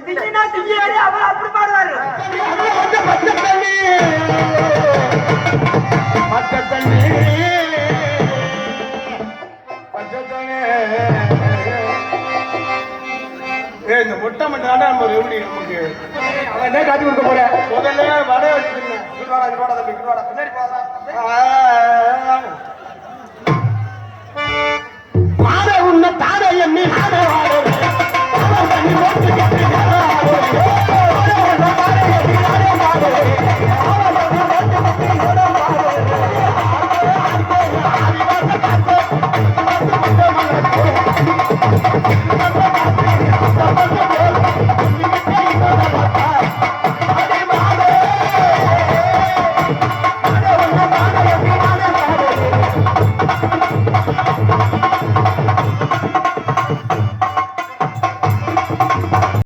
திங்கினா திங்கியாடி அவர் அப்படி பாடுவாரு. பச்சை தண்ணி பச்சை தண்ணி பச்சை தண்ணி. இந்த முட்டை மட்டும் நம்ம எப்படி நமக்கு அவன் என்ன காட்டி கொடுக்க போற? முதல்ல வடை வச்சுக்கணும். பின்னாடி மாத உன்ன தார எண்ணி நாட வாட